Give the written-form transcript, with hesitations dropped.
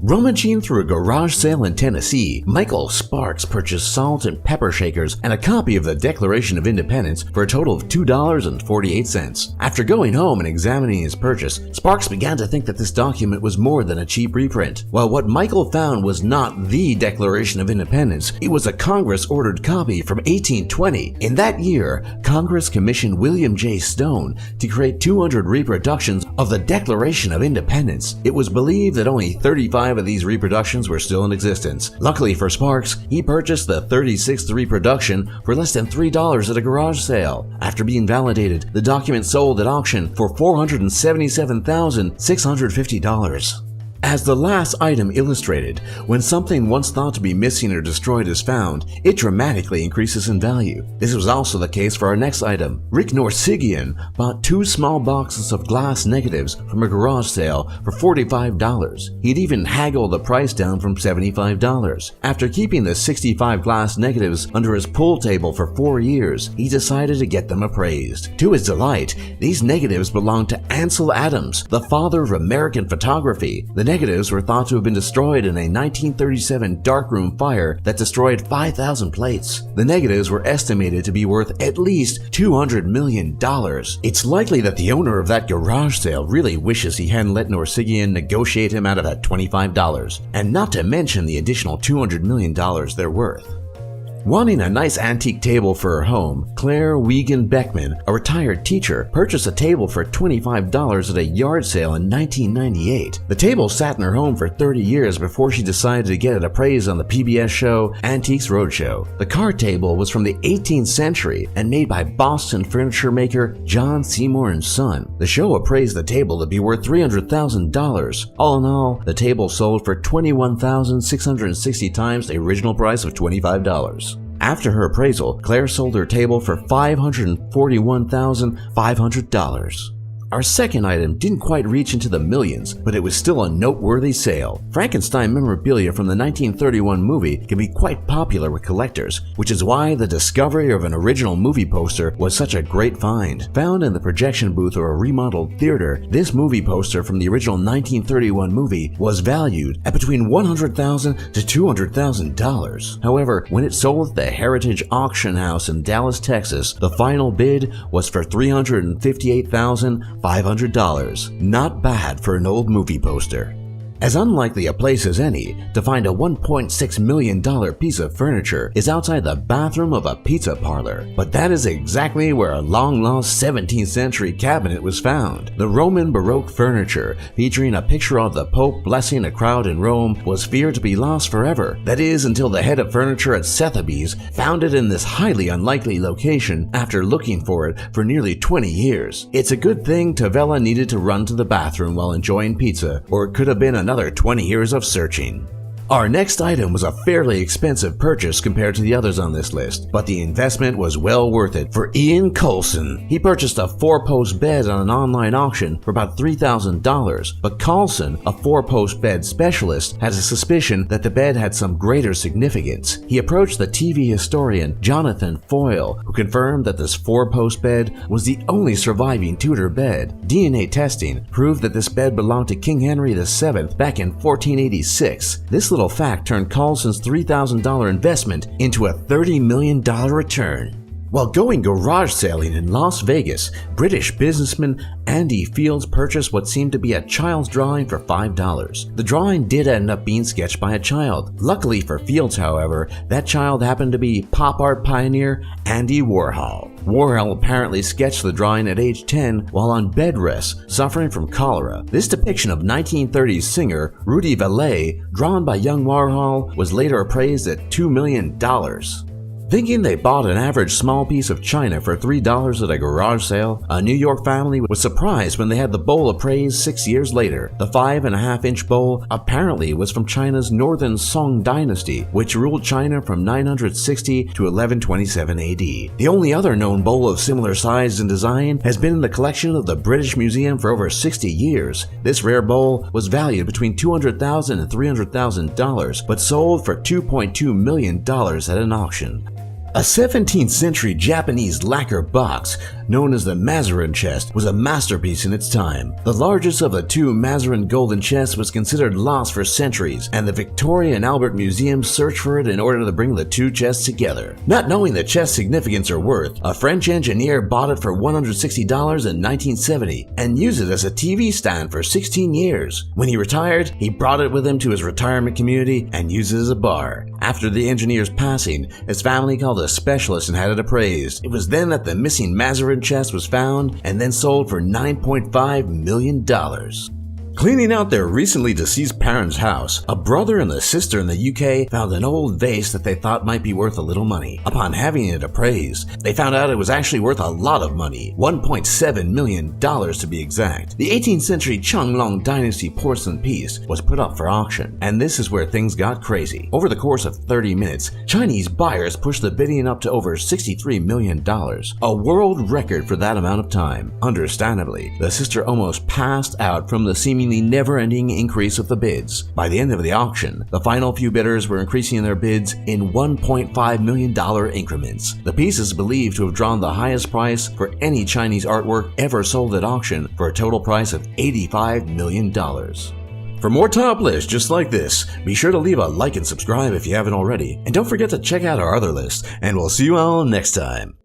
Rummaging through a garage sale in Tennessee, Michael Sparks purchased salt and pepper shakers and a copy of the Declaration of Independence for a total of $2.48. After going home and examining his purchase, Sparks began to think that this document was more than a cheap reprint. While what Michael found was not the Declaration of Independence, it was a Congress-ordered copy from 1820. In that year, Congress commissioned William J. Stone to create 200 reproductions of the Declaration of Independence. It was believed that only 35 of these reproductions were still in existence. Luckily for Sparks, he purchased the 36th reproduction for less than $3 at a garage sale. After being validated, the document sold at auction for $477,650. As the last item illustrated, when something once thought to be missing or destroyed is found, it dramatically increases in value. This was also the case for our next item. Rick Norsigian bought 2 small boxes of glass negatives from a garage sale for $45. He'd even haggled the price down from $75. After keeping the 65 glass negatives under his pool table for 4 years, he decided to get them appraised. To his delight, these negatives belonged to Ansel Adams, the father of American photography. The negatives were thought to have been destroyed in a 1937 darkroom fire that destroyed 5,000 plates. The negatives were estimated to be worth at least $200 million. It's likely that the owner of that garage sale really wishes he hadn't let Norsigian negotiate him out of that $25, and not to mention the additional $200 million they're worth. Wanting a nice antique table for her home, Claire Wiegand Beckman, a retired teacher, purchased a table for $25 at a yard sale in 1998. The table sat in her home for 30 years before she decided to get it appraised on the PBS show Antiques Roadshow. The card table was from the 18th century and made by Boston furniture maker John Seymour & Son. The show appraised the table to be worth $300,000. All in all, the table sold for 21,660 times the original price of $25. After her appraisal, Claire sold her table for $541,500. Our second item didn't quite reach into the millions, but it was still a noteworthy sale. Frankenstein memorabilia from the 1931 movie can be quite popular with collectors, which is why the discovery of an original movie poster was such a great find. Found in the projection booth of a remodeled theater, this movie poster from the original 1931 movie was valued at between $100,000 to $200,000. However, when it sold at the Heritage Auction House in Dallas, Texas, the final bid was for $358,500. Not bad for an old movie poster. As unlikely a place as any to find a $1.6 million piece of furniture is outside the bathroom of a pizza parlor, but that is exactly where a long-lost 17th century cabinet was found. The Roman Baroque furniture, featuring a picture of the Pope blessing a crowd in Rome, was feared to be lost forever. That is, until the head of furniture at Sotheby's found it in this highly unlikely location after looking for it for nearly 20 years. It's a good thing Tavella needed to run to the bathroom while enjoying pizza, or it could have been another 20 years of searching. Our next item was a fairly expensive purchase compared to the others on this list, but the investment was well worth it for Ian Coulson. He purchased a 4-post bed on an online auction for about $3,000, but Coulson, a 4-post bed specialist, had a suspicion that the bed had some greater significance. He approached the TV historian Jonathan Foyle, who confirmed that this 4-post bed was the only surviving Tudor bed. DNA testing proved that this bed belonged to King Henry VII back in 1486. This little fact turned Coulson's $3,000 investment into a $30 million return. While going garage sailing in Las Vegas, British businessman Andy Fields purchased what seemed to be a child's drawing for $5. The drawing did end up being sketched by a child. Luckily for Fields, however, that child happened to be pop art pioneer Andy Warhol. Warhol apparently sketched the drawing at age 10 while on bed rest, suffering from cholera. This depiction of 1930s singer Rudy Vallee, drawn by young Warhol, was later appraised at $2 million. Thinking they bought an average small piece of china for $3 at a garage sale, a New York family was surprised when they had the bowl appraised 6 years later. The 5.5-inch bowl apparently was from China's Northern Song Dynasty, which ruled China from 960 to 1127 AD. The only other known bowl of similar size and design has been in the collection of the British Museum for over 60 years. This rare bowl was valued between $200,000 and $300,000, but sold for $2.2 million at an auction. A 17th century Japanese lacquer box known as the Mazarin chest, was a masterpiece in its time. The largest of the two Mazarin golden chests was considered lost for centuries, and the Victoria and Albert Museum searched for it in order to bring the two chests together. Not knowing the chest's significance or worth, a French engineer bought it for $160 in 1970 and used it as a TV stand for 16 years. When he retired, he brought it with him to his retirement community and used it as a bar. After the engineer's passing, his family called a specialist and had it appraised. It was then that the missing Mazarin chest was found and then sold for $9.5 million. Cleaning out their recently deceased parents' house, a brother and a sister in the UK found an old vase that they thought might be worth a little money. Upon having it appraised, they found out it was actually worth a lot of money, $1.7 million to be exact. The 18th century Qianlong Dynasty porcelain piece was put up for auction, and this is where things got crazy. Over the course of 30 minutes, Chinese buyers pushed the bidding up to over $63 million, a world record for that amount of time. Understandably, the sister almost passed out from the seemingly never-ending increase of the bids. By the end of the auction, the final few bidders were increasing their bids in $1.5 million increments. The piece is believed to have drawn the highest price for any Chinese artwork ever sold at auction, for a total price of $85 million. For more top lists just like this, be sure to leave a like and subscribe if you haven't already, and don't forget to check out our other lists, and we'll see you all next time.